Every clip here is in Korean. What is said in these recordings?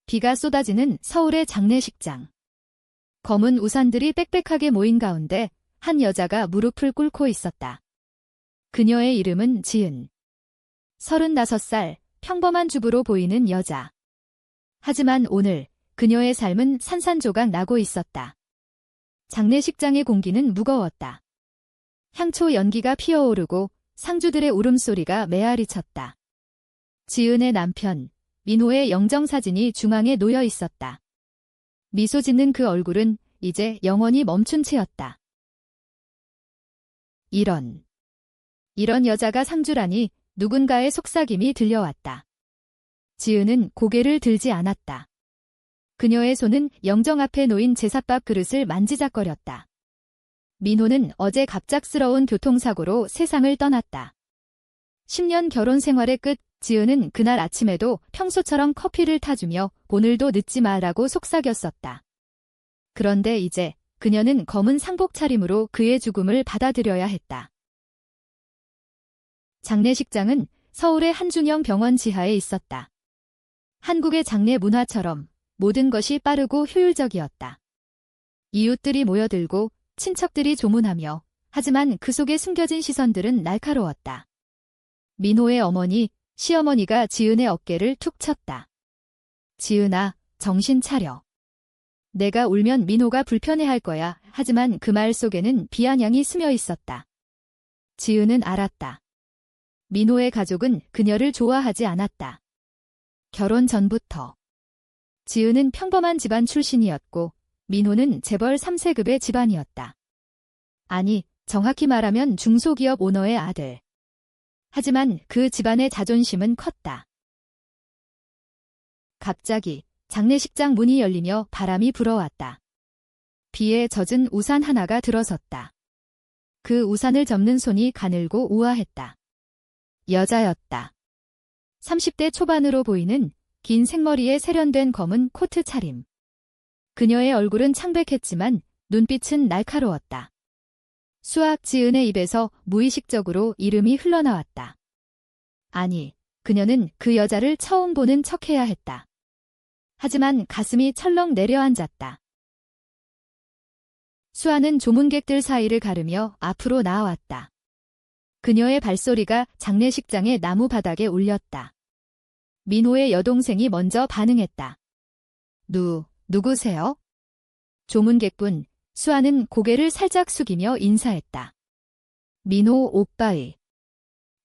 비가 쏟아지는 서울의 장례식장. 검은 우산들이 빽빽하게 모인 가운데 한 여자가 무릎을 꿇고 있었다. 그녀의 이름은 지은. 35살, 평범한 주부로 보이는 여자. 하지만 오늘 그녀의 삶은 산산조각 나고 있었다. 장례식장의 공기는 무거웠다. 향초 연기가 피어오르고 상주들의 울음소리가 메아리 쳤다. 지은의 남편, 민호의 영정사진이 중앙에 놓여 있었다. 미소 짓는 그 얼굴은 이제 영원히 멈춘 채였다. 이런 여자가 상주라니 누군가의 속삭임이 들려왔다. 지은은 고개를 들지 않았다. 그녀의 손은 영정 앞에 놓인 제삿밥 그릇을 만지작거렸다. 민호는 어제 갑작스러운 교통사고로 세상을 떠났다. 10년 결혼 생활의 끝, 지은은 그날 아침에도 평소처럼 커피를 타주며 오늘도 늦지 마라고 속삭였었다. 그런데 이제 그녀는 검은 상복 차림으로 그의 죽음을 받아들여야 했다. 장례식장은 서울의 한중형 병원 지하에 있었다. 한국의 장례 문화처럼 모든 것이 빠르고 효율적이었다. 이웃들이 모여들고 친척들이 조문하며 하지만 그 속에 숨겨진 시선들은 날카로웠다. 민호의 어머니, 시어머니가 지은의 어깨를 툭 쳤다. 지은아, 정신 차려. 내가 울면 민호가 불편해할 거야. 하지만 그 말 속에는 비아냥이 스며 있었다. 지은은 알았다. 민호의 가족은 그녀를 좋아하지 않았다. 결혼 전부터. 지은은 평범한 집안 출신이었고 민호는 재벌 3세급의 집안이었다. 아니, 정확히 말하면 중소기업 오너의 아들. 하지만 그 집안의 자존심은 컸다. 갑자기 장례식장 문이 열리며 바람이 불어왔다. 비에 젖은 우산 하나가 들어섰다. 그 우산을 접는 손이 가늘고 우아했다. 여자였다. 30대 초반으로 보이는 긴 생머리에 세련된 검은 코트 차림. 그녀의 얼굴은 창백했지만 눈빛은 날카로웠다. 수학 지은의 입에서 무의식적으로 이름이 흘러나왔다. 아니, 그녀는 그 여자를 처음 보는 척해야 했다. 하지만 가슴이 철렁 내려앉았다. 수아는 조문객들 사이를 가르며 앞으로 나아왔다. 그녀의 발소리가 장례식장의 나무 바닥에 울렸다. 민호의 여동생이 먼저 반응했다. 누구세요? 조문객분, 수아는 고개를 살짝 숙이며 인사했다. 민호 오빠의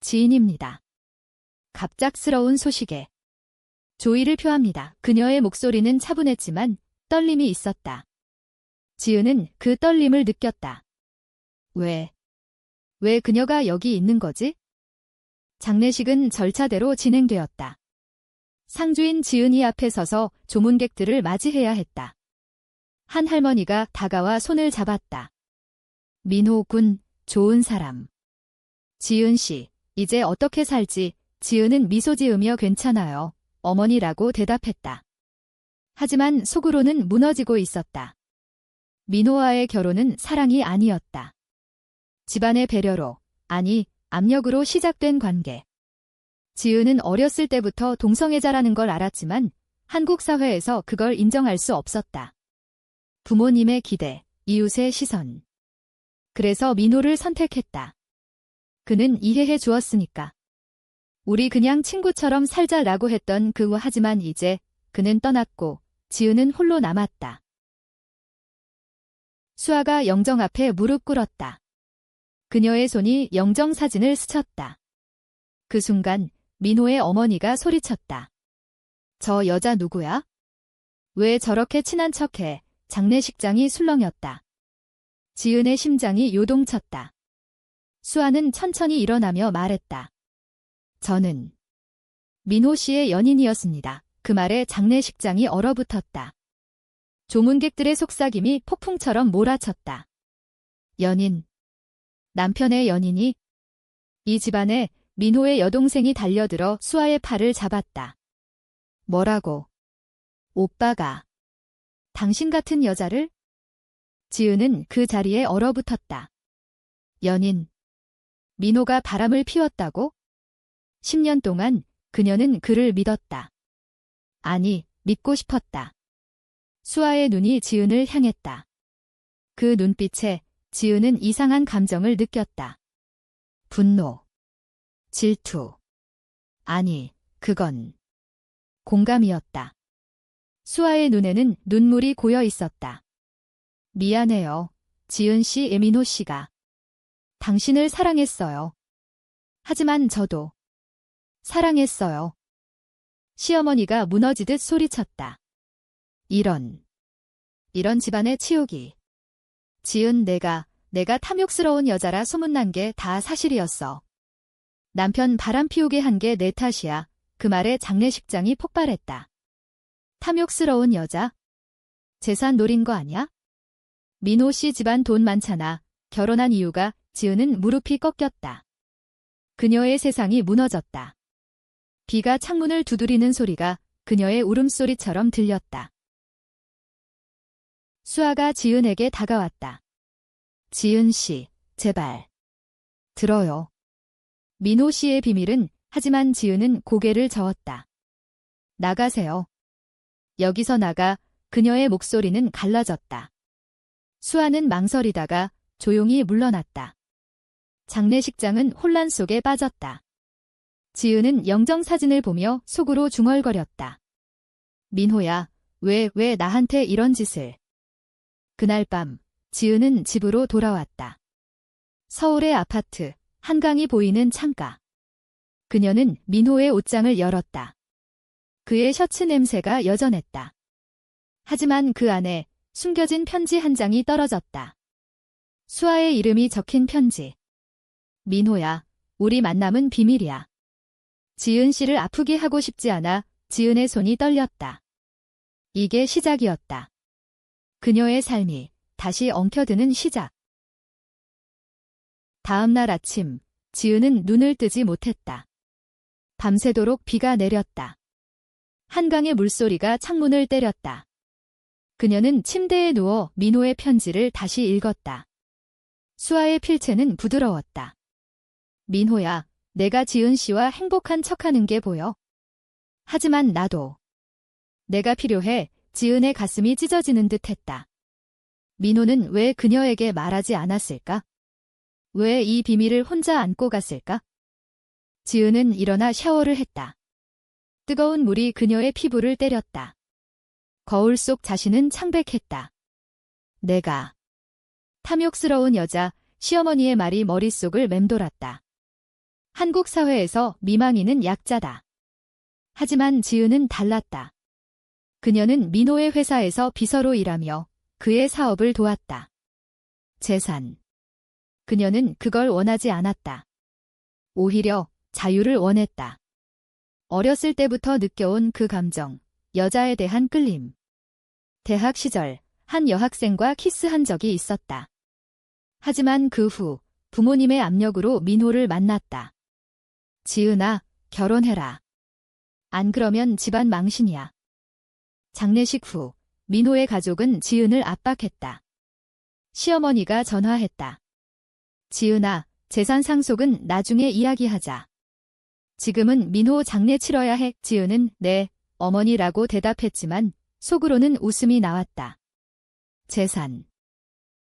지인입니다. 갑작스러운 소식에 조의를 표합니다. 그녀의 목소리는 차분했지만 떨림이 있었다. 지은은 그 떨림을 느꼈다. 왜 그녀가 여기 있는 거지? 장례식은 절차대로 진행되었다. 상주인 지은이 앞에 서서 조문객들을 맞이해야 했다. 한 할머니가 다가와 손을 잡았다. 민호 군, 좋은 사람. 지은 씨, 이제 어떻게 살지? 지은은 미소 지으며 괜찮아요, 어머니라고 대답했다. 하지만 속으로는 무너지고 있었다. 민호와의 결혼은 사랑이 아니었다. 집안의 배려로, 아니, 압력으로 시작된 관계. 지은은 어렸을 때부터 동성애자라는 걸 알았지만 한국 사회에서 그걸 인정할 수 없었다. 부모님의 기대, 이웃의 시선. 그래서 민호를 선택했다. 그는 이해해 주었으니까. 우리 그냥 친구처럼 살자라고 했던 그 후 하지만 이제 그는 떠났고 지은은 홀로 남았다. 수아가 영정 앞에 무릎 꿇었다. 그녀의 손이 영정 사진을 스쳤다. 그 순간 민호의 어머니가 소리쳤다. 저 여자 누구야? 왜 저렇게 친한 척해? 장례식장이 술렁였다. 지은의 심장이 요동쳤다. 수아는 천천히 일어나며 말했다. 저는 민호 씨의 연인이었습니다. 그 말에 장례식장이 얼어붙었다. 조문객들의 속삭임이 폭풍처럼 몰아쳤다. 연인. 남편의 연인이? 이 집안에 민호의 여동생이 달려들어 수아의 팔을 잡았다. 뭐라고? 오빠가 당신 같은 여자를? 지은은 그 자리에 얼어붙었다. 연인. 민호가 바람을 피웠다고? 10년 동안 그녀는 그를 믿었다. 아니, 믿고 싶었다. 수아의 눈이 지은을 향했다. 그 눈빛에 지은은 이상한 감정을 느꼈다. 분노, 질투. 아니, 그건 공감이었다. 수아의 눈에는 눈물이 고여 있었다. 미안해요, 지은 씨, 에민호 씨가. 당신을 사랑했어요. 하지만 저도 사랑했어요. 시어머니가 무너지듯 소리쳤다. 이런 집안의 치욕이. 지은, 내가 탐욕스러운 여자라 소문난 게 다 사실이었어. 남편 바람 피우게 한 게 내 탓이야. 그 말에 장례식장이 폭발했다. 탐욕스러운 여자? 재산 노린 거 아니야? 민호 씨 집안 돈 많잖아. 결혼한 이유가. 지은은 무릎이 꺾였다. 그녀의 세상이 무너졌다. 비가 창문을 두드리는 소리가 그녀의 울음소리처럼 들렸다. 수아가 지은에게 다가왔다. 지은 씨, 제발. 들어요. 민호 씨의 비밀은. 하지만 지은은 고개를 저었다. 나가세요. 여기서 나가. 그녀의 목소리는 갈라졌다. 수아는 망설이다가 조용히 물러났다. 장례식장은 혼란 속에 빠졌다. 지은은 영정사진을 보며 속으로 중얼거렸다. 민호야, 왜 나한테 이런 짓을. 그날 밤, 지은은 집으로 돌아왔다. 서울의 아파트, 한강이 보이는 창가. 그녀는 민호의 옷장을 열었다. 그의 셔츠 냄새가 여전했다. 하지만 그 안에 숨겨진 편지 한 장이 떨어졌다. 수아의 이름이 적힌 편지. 민호야, 우리 만남은 비밀이야. 지은 씨를 아프게 하고 싶지 않아. 지은의 손이 떨렸다. 이게 시작이었다. 그녀의 삶이 다시 엉켜드는 시작. 다음 날 아침, 지은은 눈을 뜨지 못했다. 밤새도록 비가 내렸다. 한강의 물소리가 창문을 때렸다. 그녀는 침대에 누워 민호의 편지를 다시 읽었다. 수아의 필체는 부드러웠다. 민호야, 내가 지은 씨와 행복한 척하는 게 보여. 하지만 나도. 내가 필요해. 지은의 가슴이 찢어지는 듯 했다. 민호는 왜 그녀에게 말하지 않았을까? 왜 이 비밀을 혼자 안고 갔을까? 지은은 일어나 샤워를 했다. 뜨거운 물이 그녀의 피부를 때렸다. 거울 속 자신은 창백했다. 내가 탐욕스러운 여자. 시어머니의 말이 머릿속을 맴돌았다. 한국 사회에서 미망인은 약자다. 하지만 지은은 달랐다. 그녀는 민호의 회사에서 비서로 일하며 그의 사업을 도왔다. 재산. 그녀는 그걸 원하지 않았다. 오히려 자유를 원했다. 어렸을 때부터 느껴온 그 감정, 여자에 대한 끌림. 대학 시절 한 여학생과 키스한 적이 있었다. 하지만 그 후 부모님의 압력으로 민호를 만났다. 지은아, 결혼해라. 안 그러면 집안 망신이야. 장례식 후 민호의 가족은 지은을 압박했다. 시어머니가 전화했다. 지은아, 재산 상속은 나중에 이야기하자. 지금은 민호 장례 치러야 해. 지은은 네, 어머니라고 대답했지만 속으로는 웃음이 나왔다. 재산.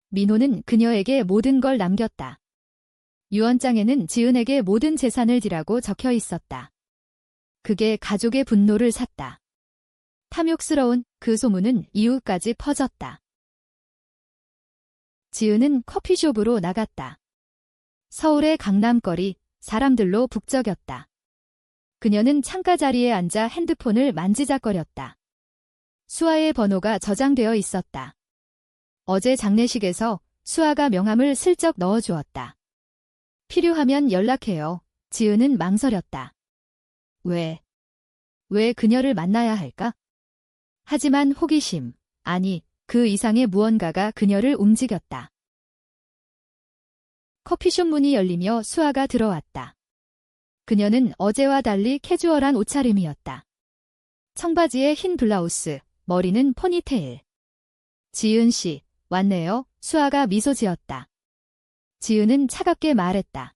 민호는 그녀에게 모든 걸 남겼다. 유언장에는 지은에게 모든 재산을 지라고 적혀 있었다. 그게 가족의 분노를 샀다. 탐욕스러운 그 소문은 이웃까지 퍼졌다. 지은은 커피숍으로 나갔다. 서울의 강남거리, 사람들로 북적였다. 그녀는 창가 자리에 앉아 핸드폰을 만지작거렸다. 수아의 번호가 저장되어 있었다. 어제 장례식에서 수아가 명함을 슬쩍 넣어주었다. 필요하면 연락해요. 지은은 망설였다. 왜 그녀를 만나야 할까? 하지만 호기심, 아니, 그 이상의 무언가가 그녀를 움직였다. 커피숍 문이 열리며 수아가 들어왔다. 그녀는 어제와 달리 캐주얼한 옷차림이었다. 청바지에 흰 블라우스, 머리는 포니테일. 지은 씨, 왔네요. 수아가 미소 지었다. 지은은 차갑게 말했다.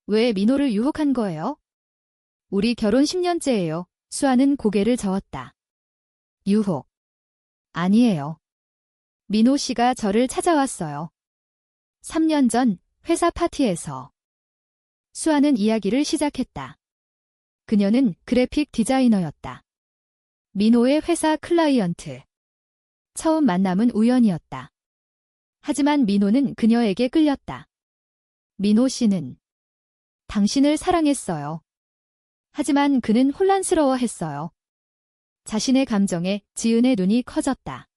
왜 민호를 유혹한 거예요? 우리 결혼 10년째예요. 수아는 고개를 저었다. 유혹. 아니에요. 민호 씨가 저를 찾아왔어요. 3년 전 회사 파티에서 수아는 이야기를 시작했다. 그녀는 그래픽 디자이너였다. 민호의 회사 클라이언트. 처음 만남은 우연이었다. 하지만 민호는 그녀에게 끌렸다. 민호 씨는 당신을 사랑했어요. 하지만 그는 혼란스러워했어요. 자신의 감정에 지은의 눈이 커졌다.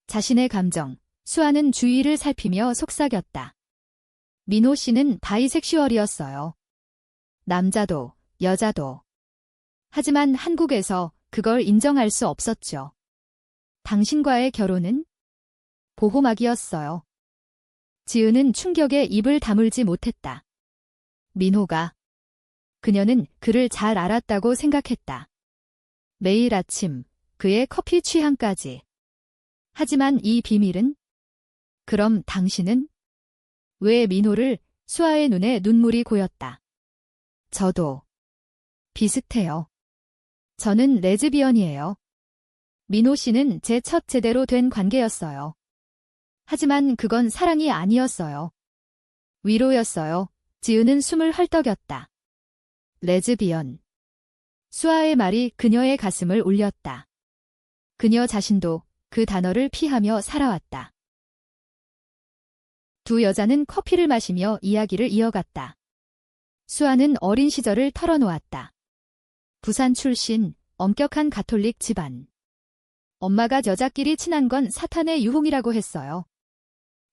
자신의 감정, 수아는 주위를 살피며 속삭였다. 민호 씨는 바이섹슈얼이었어요. 남자도, 여자도. 하지만 한국에서 그걸 인정할 수 없었죠. 당신과의 결혼은 보호막이었어요. 지은은 충격에 입을 다물지 못했다. 민호가. 그녀는 그를 잘 알았다고 생각했다. 매일 아침 그의 커피 취향까지. 하지만 이 비밀은? 그럼 당신은? 왜 민호를? 수아의 눈에 눈물이 고였다. 저도 비슷해요. 저는 레즈비언이에요. 민호 씨는 제 첫 제대로 된 관계였어요. 하지만 그건 사랑이 아니었어요. 위로였어요. 지은은 숨을 헐떡였다. 레즈비언. 수아의 말이 그녀의 가슴을 울렸다. 그녀 자신도 그 단어를 피하며 살아왔다. 두 여자는 커피를 마시며 이야기를 이어갔다. 수아는 어린 시절을 털어놓았다. 부산 출신, 엄격한 가톨릭 집안. 엄마가 여자끼리 친한 건 사탄의 유혹이라고 했어요.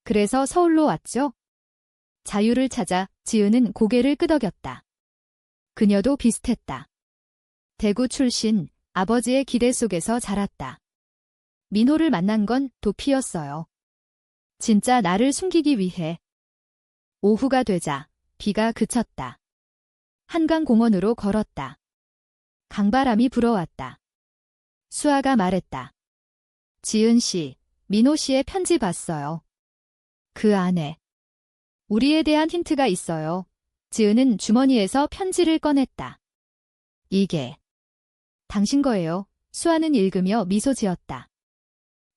그래서 서울로 왔죠? 자유를 찾아 지은은 고개를 끄덕였다. 그녀도 비슷했다. 대구 출신, 아버지의 기대 속에서 자랐다. 민호를 만난 건 도피였어요. 진짜 나를 숨기기 위해. 오후가 되자 비가 그쳤다. 한강공원으로 걸었다. 강바람이 불어왔다. 수아가 말했다. 지은 씨, 민호 씨의 편지 봤어요. 그 안에 우리에 대한 힌트가 있어요. 지은은 주머니에서 편지를 꺼냈다. 이게 당신 거예요. 수아는 읽으며 미소 지었다.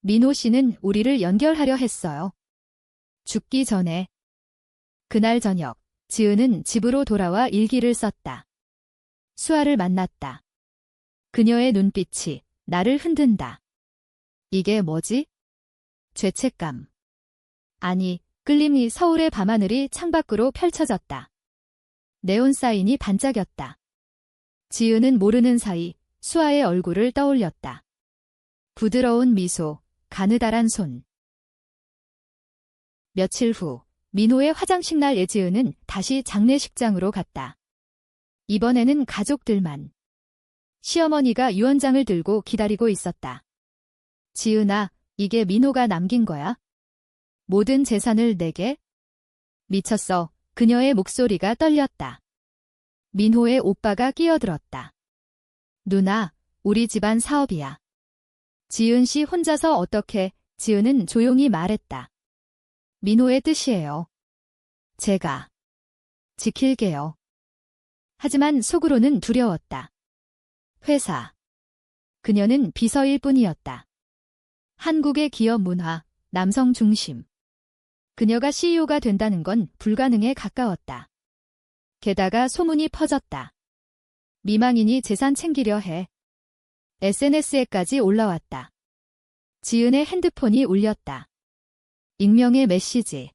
민호 씨는 우리를 연결하려 했어요. 죽기 전에. 그날 저녁, 지은은 집으로 돌아와 일기를 썼다. 수아를 만났다. 그녀의 눈빛이 나를 흔든다. 이게 뭐지? 죄책감. 아니, 끌림이. 서울의 밤하늘이 창밖으로 펼쳐졌다. 네온 사인이 반짝였다. 지은은 모르는 사이 수아의 얼굴을 떠올렸다. 부드러운 미소, 가느다란 손. 며칠 후, 민호의 화장식 날 예지은은 다시 장례식장으로 갔다. 이번에는 가족들만. 시어머니가 유언장을 들고 기다리고 있었다. 지은아, 이게 민호가 남긴 거야? 모든 재산을 내게? 미쳤어. 그녀의 목소리가 떨렸다. 민호의 오빠가 끼어들었다. 누나, 우리 집안 사업이야. 지은 씨 혼자서 어떻게? 지은은 조용히 말했다. 민호의 뜻이에요. 제가 지킬게요. 하지만 속으로는 두려웠다. 회사. 그녀는 비서일 뿐이었다. 한국의 기업 문화, 남성 중심. 그녀가 CEO가 된다는 건 불가능에 가까웠다. 게다가 소문이 퍼졌다. 미망인이 재산 챙기려 해. SNS에까지 올라왔다. 지은의 핸드폰이 울렸다. 익명의 메시지.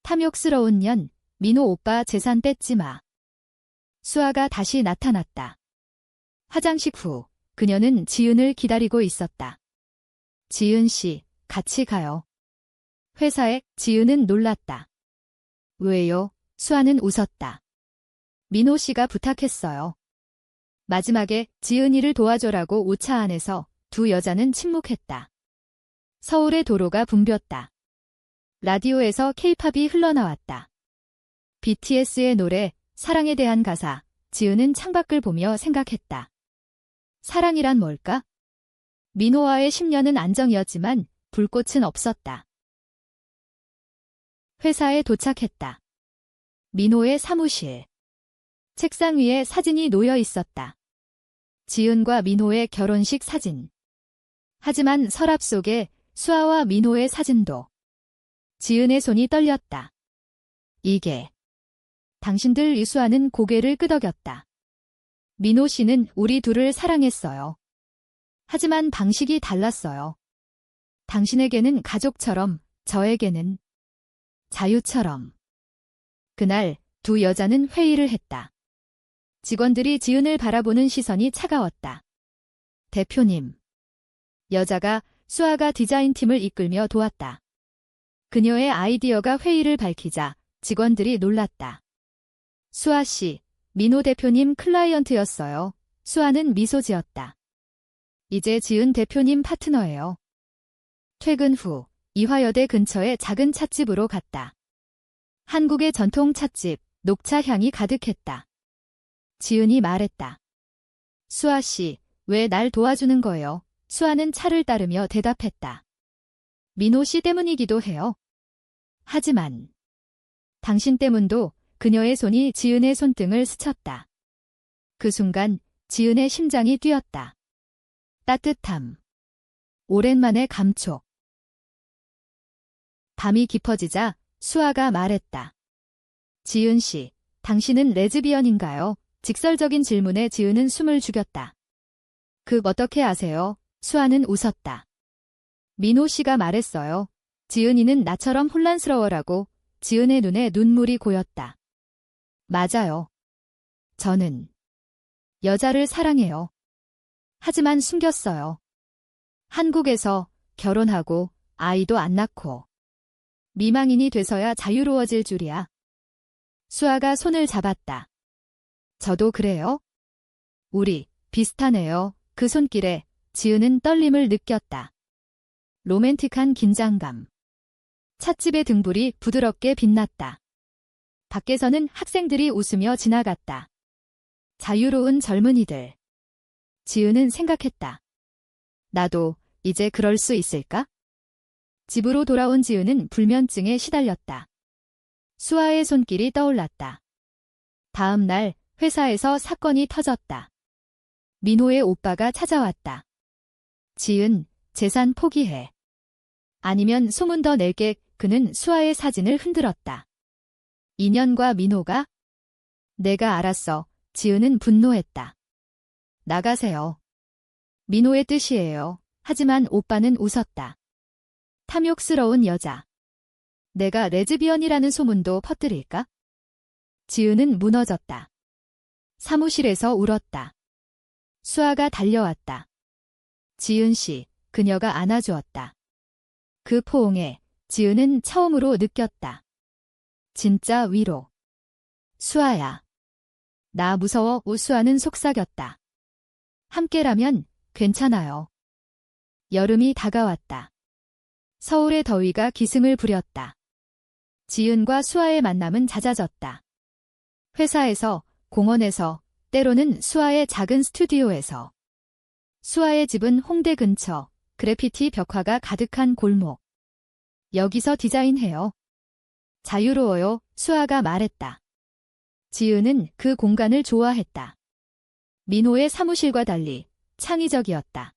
탐욕스러운 년, 민호 오빠 재산 뺏지 마. 수아가 다시 나타났다. 화장식 후, 그녀는 지은을 기다리고 있었다. 지은 씨, 같이 가요. 회사에. 지은은 놀랐다. 왜요? 수아는 웃었다. 민호 씨가 부탁했어요. 마지막에 지은이를 도와줘라고. 오차 안에서 두 여자는 침묵했다. 서울의 도로가 붐볐다. 라디오에서 케이팝이 흘러나왔다. BTS의 노래, 사랑에 대한 가사. 지은은 창밖을 보며 생각했다. 사랑이란 뭘까? 민호와의 10년은 안정이었지만 불꽃은 없었다. 회사에 도착했다. 민호의 사무실. 책상 위에 사진이 놓여 있었다. 지은과 민호의 결혼식 사진. 하지만 서랍 속에 수아와 민호의 사진도. 지은의 손이 떨렸다. 이게. 당신들. 유수아는 고개를 끄덕였다. 민호 씨는 우리 둘을 사랑했어요. 하지만 방식이 달랐어요. 당신에게는 가족처럼, 저에게는 자유처럼. 그날 두 여자는 회의를 했다. 직원들이 지은을 바라보는 시선이 차가웠다. 대표님. 여자가 수아가 디자인팀을 이끌며 도왔다. 그녀의 아이디어가 회의를 밝히자 직원들이 놀랐다. 수아 씨, 민호 대표님 클라이언트였어요. 수아는 미소 지었다. 이제 지은 대표님 파트너예요. 퇴근 후 이화여대 근처의 작은 찻집으로 갔다. 한국의 전통 찻집, 녹차 향이 가득했다. 지은이 말했다. 수아 씨, 왜 날 도와주는 거예요? 수아는 차를 따르며 대답했다. 민호 씨 때문이기도 해요. 하지만 당신 때문도. 그녀의 손이 지은의 손등을 스쳤다. 그 순간 지은의 심장이 뛰었다. 따뜻함. 오랜만에 감촉. 밤이 깊어지자 수아가 말했다. 지은 씨, 당신은 레즈비언인가요? 직설적인 질문에 지은은 숨을 죽였다. 어떻게 아세요? 수아는 웃었다. 민호 씨가 말했어요. 지은이는 나처럼 혼란스러워라고. 지은의 눈에 눈물이 고였다. 맞아요. 저는 여자를 사랑해요. 하지만 숨겼어요. 한국에서 결혼하고 아이도 안 낳고 미망인이 돼서야 자유로워질 줄이야. 수아가 손을 잡았다. 저도 그래요? 우리 비슷하네요. 그 손길에 지은은 떨림을 느꼈다. 로맨틱한 긴장감. 찻집의 등불이 부드럽게 빛났다. 밖에서는 학생들이 웃으며 지나갔다. 자유로운 젊은이들. 지은은 생각했다. 나도 이제 그럴 수 있을까? 집으로 돌아온 지은은 불면증에 시달렸다. 수아의 손길이 떠올랐다. 다음 날 회사에서 사건이 터졌다. 민호의 오빠가 찾아왔다. 지은, 재산 포기해. 아니면 소문 더 낼게. 그는 수아의 사진을 흔들었다. 인연과 민호가? 내가 알았어. 지은은 분노했다. 나가세요. 민호의 뜻이에요. 하지만 오빠는 웃었다. 탐욕스러운 여자. 내가 레즈비언이라는 소문도 퍼뜨릴까? 지은은 무너졌다. 사무실에서 울었다. 수아가 달려왔다. 지은 씨, 그녀가 안아주었다. 그 포옹에 지은은 처음으로 느꼈다. 진짜 위로. 수아야. 나 무서워. 수아는 속삭였다. 함께라면 괜찮아요. 여름이 다가왔다. 서울의 더위가 기승을 부렸다. 지은과 수아의 만남은 잦아졌다. 회사에서, 공원에서, 때로는 수아의 작은 스튜디오에서. 수아의 집은 홍대 근처, 그래피티 벽화가 가득한 골목. 여기서 디자인해요. 자유로워요. 수아가 말했다. 지은은 그 공간을 좋아했다. 민호의 사무실과 달리 창의적이었다.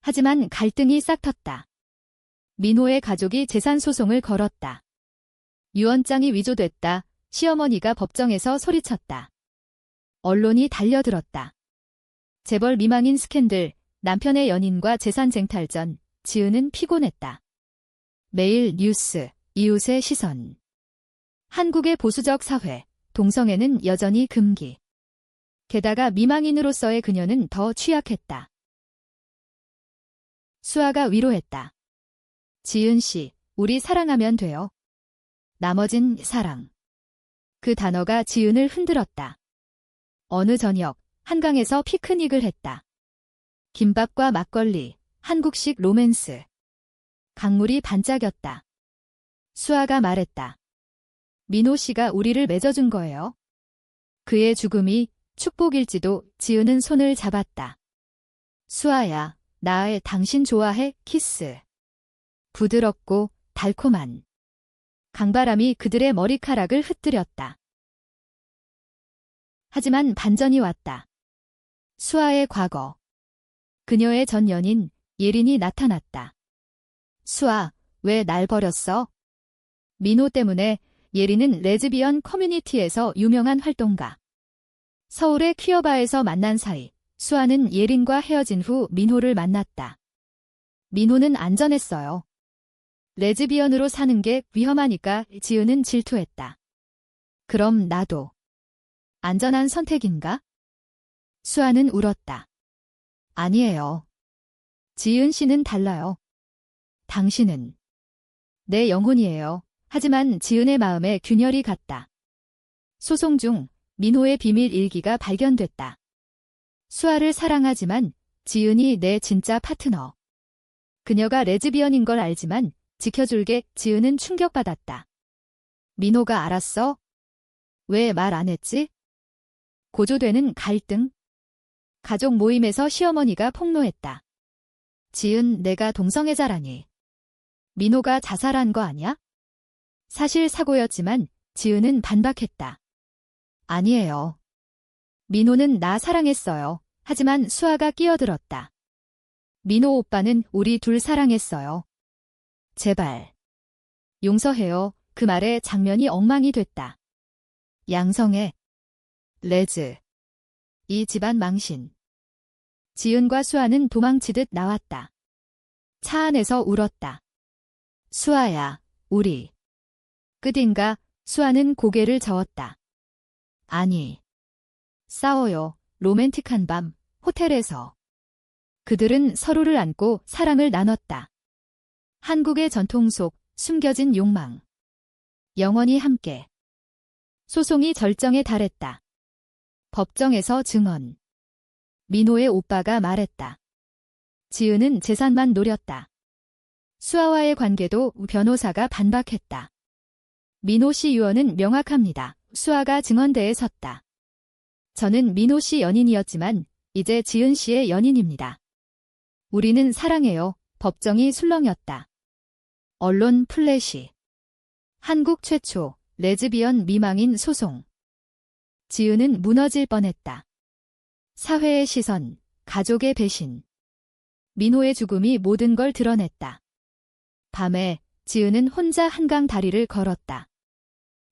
하지만 갈등이 싹텄다. 민호의 가족이 재산 소송을 걸었다. 유언장이 위조됐다. 시어머니가 법정에서 소리쳤다. 언론이 달려들었다. 재벌 미망인 스캔들, 남편의 연인과 재산 쟁탈전, 지은은 피곤했다. 매일 뉴스, 이웃의 시선. 한국의 보수적 사회, 동성애는 여전히 금기. 게다가 미망인으로서의 그녀는 더 취약했다. 수아가 위로했다. 지은 씨, 우리 사랑하면 돼요. 나머진 사랑. 그 단어가 지은을 흔들었다. 어느 저녁, 한강에서 피크닉을 했다. 김밥과 막걸리, 한국식 로맨스. 강물이 반짝였다. 수아가 말했다. 민호 씨가 우리를 맺어준 거예요. 그의 죽음이 축복일지도. 지은은 손을 잡았다. 수아야, 나의 당신 좋아해. 키스. 부드럽고 달콤한. 강바람이 그들의 머리카락을 흩뜨렸다. 하지만 반전이 왔다. 수아의 과거. 그녀의 전 연인 예린이 나타났다. 수아, 왜 날 버렸어? 민호 때문에. 예린은 레즈비언 커뮤니티에서 유명한 활동가. 서울의 퀴어바에서 만난 사이, 수아는 예린과 헤어진 후 민호를 만났다. 민호는 안전했어요. 레즈비언으로 사는 게 위험하니까 지은은 질투했다. 그럼 나도 안전한 선택인가? 수아는 울었다. 아니에요. 지은 씨는 달라요. 당신은 내 영혼이에요. 하지만 지은의 마음에 균열이 갔다. 소송 중 민호의 비밀 일기가 발견됐다. 수아를 사랑하지만 지은이 내 진짜 파트너. 그녀가 레즈비언인 걸 알지만 지켜줄게. 지은은 충격받았다. 민호가 알았어? 왜 말 안 했지? 고조되는 갈등. 가족 모임에서 시어머니가 폭로했다. 지은, 내가 동성애자라니. 민호가 자살한 거 아니야? 사실 사고였지만 지은은 반박했다. 아니에요. 민호는 나 사랑했어요. 하지만 수아가 끼어들었다. 민호 오빠는 우리 둘 사랑했어요. 제발. 용서해요. 그 말에 장면이 엉망이 됐다. 양성애. 레즈. 이 집안 망신. 지은과 수아는 도망치듯 나왔다. 차 안에서 울었다. 수아야, 우리. 끝인가? 수아는 고개를 저었다. 아니. 싸워요. 로맨틱한 밤, 호텔에서. 그들은 서로를 안고 사랑을 나눴다. 한국의 전통 속 숨겨진 욕망. 영원히 함께. 소송이 절정에 달했다. 법정에서 증언. 민호의 오빠가 말했다. 지은은 재산만 노렸다. 수아와의 관계도 변호사가 반박했다. 민호 씨 유언은 명확합니다. 수아가 증언대에 섰다. 저는 민호 씨 연인이었지만 이제 지은 씨의 연인입니다. 우리는 사랑해요. 법정이 술렁였다. 언론 플래시. 한국 최초 레즈비언 미망인 소송. 지은은 무너질 뻔했다. 사회의 시선, 가족의 배신. 민호의 죽음이 모든 걸 드러냈다. 밤에 지은은 혼자 한강 다리를 걸었다.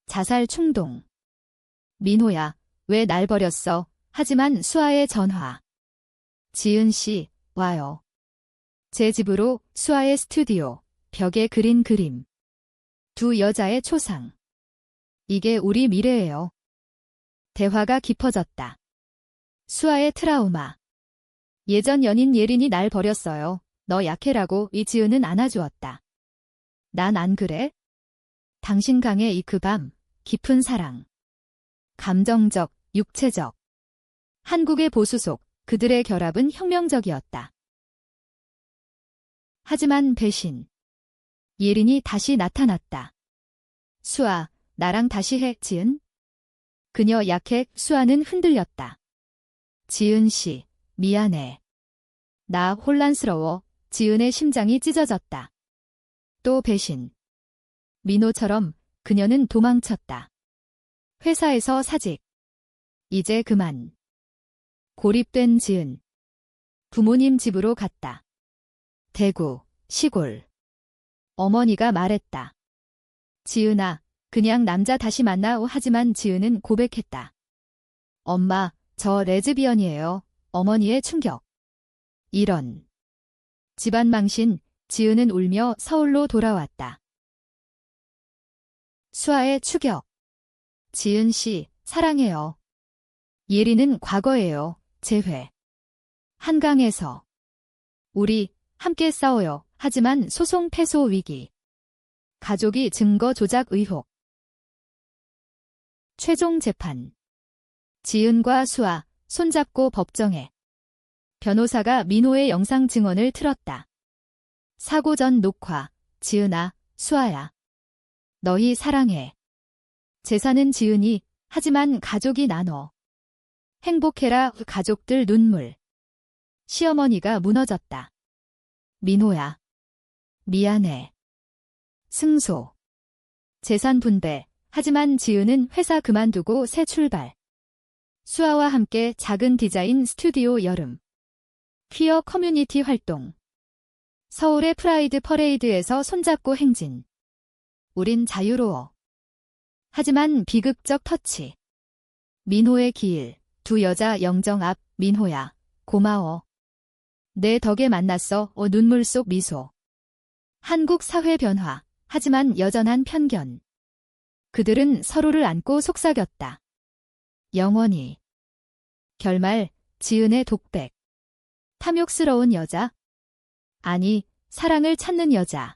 자살 충동. 민호야, 왜 날 버렸어? 하지만 수아의 전화. 지은 씨, 와요. 제 집으로. 수아의 스튜디오. 벽에 그린 그림. 두 여자의 초상. 이게 우리 미래예요. 대화가 깊어졌다. 수아의 트라우마. 예전 연인 예린이 날 버렸어요. 너 약해라고. 이지은은 안아주었다. 난 안 그래? 당신 강해. 이 그 밤. 깊은 사랑. 감정적, 육체적. 한국의 보수 속 그들의 결합은 혁명적이었다. 하지만 배신. 예린이 다시 나타났다. 수아, 나랑 다시 해. 지은? 그녀 약해. 수아는 흔들렸다. 지은 씨, 미안해. 나 혼란스러워. 지은의 심장이 찢어졌다. 또 배신. 민호처럼 그녀는 도망쳤다. 회사에서 사직. 이제 그만. 고립된 지은. 부모님 집으로 갔다. 대구, 시골. 어머니가 말했다. 지은아, 그냥 남자 다시 만나오. 하지만 지은은 고백했다. 엄마, 저 레즈비언이에요. 어머니의 충격. 이런. 집안 망신. 지은은 울며 서울로 돌아왔다. 수아의 추격. 지은 씨, 사랑해요. 예린은 과거예요. 재회. 한강에서. 우리 함께 싸워요. 하지만 소송 패소 위기. 가족이 증거 조작 의혹. 최종 재판. 지은과 수아, 손잡고 법정에. 변호사가 민호의 영상 증언을 틀었다. 사고 전 녹화. 지은아, 수아야. 너희 사랑해. 재산은 지은이, 하지만 가족이 나눠. 행복해라. 가족들 눈물. 시어머니가 무너졌다. 민호야. 미안해. 승소. 재산 분배. 하지만 지은은 회사 그만두고 새 출발. 수아와 함께 작은 디자인 스튜디오 여름. 퀴어 커뮤니티 활동. 서울의 프라이드 퍼레이드에서 손잡고 행진. 우린 자유로워. 하지만 비극적 터치. 민호의 기일. 두 여자 영정 앞. 민호야, 고마워. 내 덕에 만났어. 눈물 속 미소. 한국 사회 변화. 하지만 여전한 편견. 그들은 서로를 안고 속삭였다. 영원히. 결말. 지은의 독백. 탐욕스러운 여자? 아니, 사랑을 찾는 여자.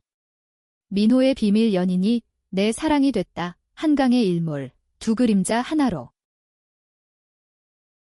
민호의 비밀 연인이 내 사랑이 됐다. 한강의 일몰. 두 그림자 하나로.